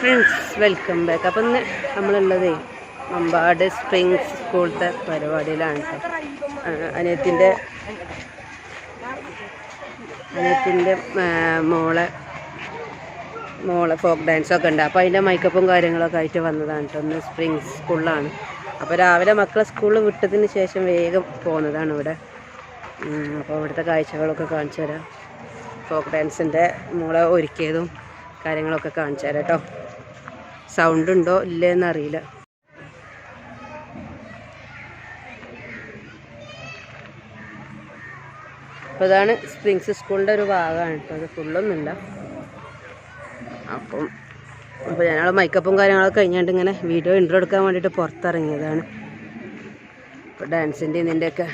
Friends, welcome back. അപ്പം ഇന്ന് നമ്മളുള്ളത് മമ്പാട് സ്പ്രിങ്സ് സ്കൂളത്തെ പരിപാടിയിലാണ് കേട്ടോ. അനിയത്തിൻ്റെ മോളെ ഫോക്ക് ഡാൻസൊക്കെ ഉണ്ട്. അപ്പോൾ അതിൻ്റെ മൈക്കപ്പും കാര്യങ്ങളൊക്കെ ആയിട്ട് വന്നതാണ് കേട്ടോ. ഒന്ന് സ്പ്രിങ്സ് സ്കൂളിലാണ്. അപ്പോൾ രാവിലെ മക്കളെ സ്കൂളിൽ വിട്ടതിന് ശേഷം വേഗം പോകുന്നതാണ് ഇവിടെ. അപ്പോൾ ഇവിടുത്തെ കാഴ്ചകളൊക്കെ കാണിച്ചു തരാം. ഫോക്ക് ഡാൻസിൻ്റെ മോളെ ഒരുക്കിയതും കാര്യങ്ങളൊക്കെ കാണിച്ചു തരാം കേട്ടോ. സൗണ്ട് ഉണ്ടോ ഇല്ലേന്ന് അറിയില്ല. അപ്പോൾ ഇതാണ് സ്പ്രിങ്സ് സ്കൂളിൻ്റെ ഒരു ഭാഗമാണ് കേട്ടോ. അത് ഫുള്ളൊന്നുമില്ല. അപ്പോൾ ഞങ്ങൾ മൈക്കപ്പും കാര്യങ്ങളൊക്കെ കഴിഞ്ഞാണ്ട് ഇങ്ങനെ വീഡിയോ ഇൻട്രോ എടുക്കാൻ വേണ്ടിയിട്ട് പുറത്തിറങ്ങിയതാണ്. ഇപ്പോൾ ഡാൻസിൻ്റെ ഇതിൻ്റെയൊക്കെ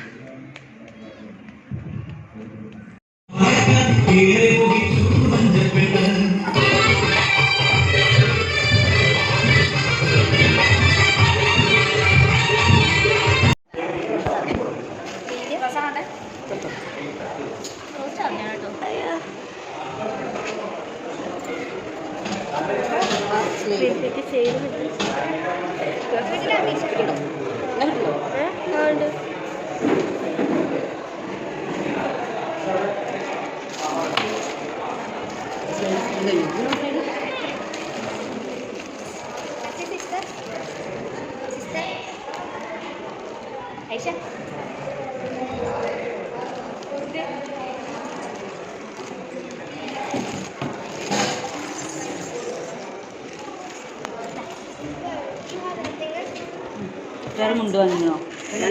മുണ്ട് വാങ്ങിയോ?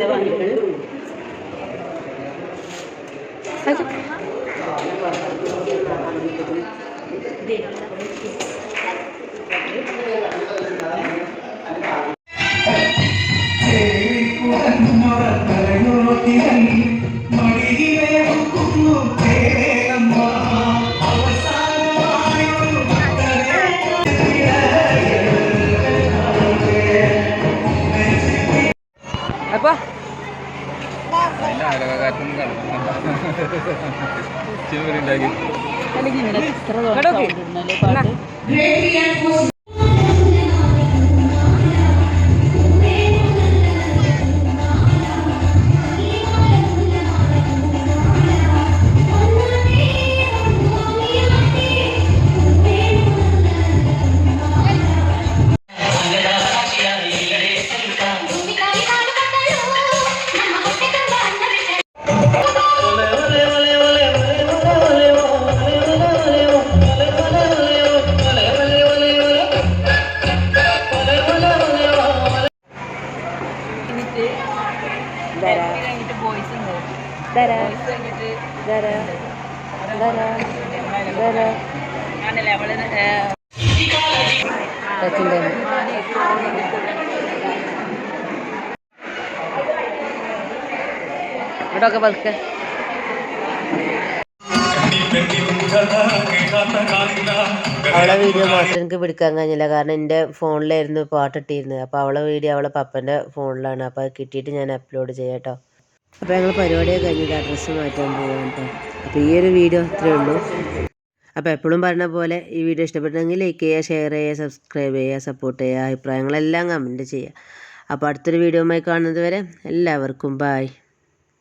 അപ്പോൾ ഇവിടെയൊക്കെ പതുക്കെ അവളെ വീഡിയോ മാത്രം എനിക്ക് പിടിക്കാൻ കഴിഞ്ഞില്ല. കാരണം എൻ്റെ ഫോണിലായിരുന്നു പാട്ടിട്ടിരുന്നത്. അപ്പോൾ അവളെ വീഡിയോ അവളെ പപ്പൻ്റെ ഫോണിലാണ്. അപ്പോൾ അത് കിട്ടിയിട്ട് ഞാൻ അപ്ലോഡ് ചെയ്യാം കേട്ടോ. അപ്പോൾ ഞങ്ങൾ പരിപാടിയൊക്കെ കഴിഞ്ഞിട്ട് അഡ്രസ്സ് മാറ്റാൻ പോകാം കേട്ടോ. അപ്പോൾ ഈ ഒരു വീഡിയോ ഇത്രയേ ഉള്ളൂ. അപ്പോൾ എപ്പോഴും പറഞ്ഞ പോലെ ഈ വീഡിയോ ഇഷ്ടപ്പെട്ടെങ്കിൽ ലൈക്ക് ചെയ്യുക, ഷെയർ ചെയ്യുക, സബ്സ്ക്രൈബ് ചെയ്യുക, സപ്പോർട്ട് ചെയ്യുക, അഭിപ്രായങ്ങളെല്ലാം കമൻറ്റ് ചെയ്യുക. അപ്പോൾ അടുത്തൊരു വീഡിയോയുമായി കാണുന്നത് വരെ എല്ലാവർക്കും ബായ്.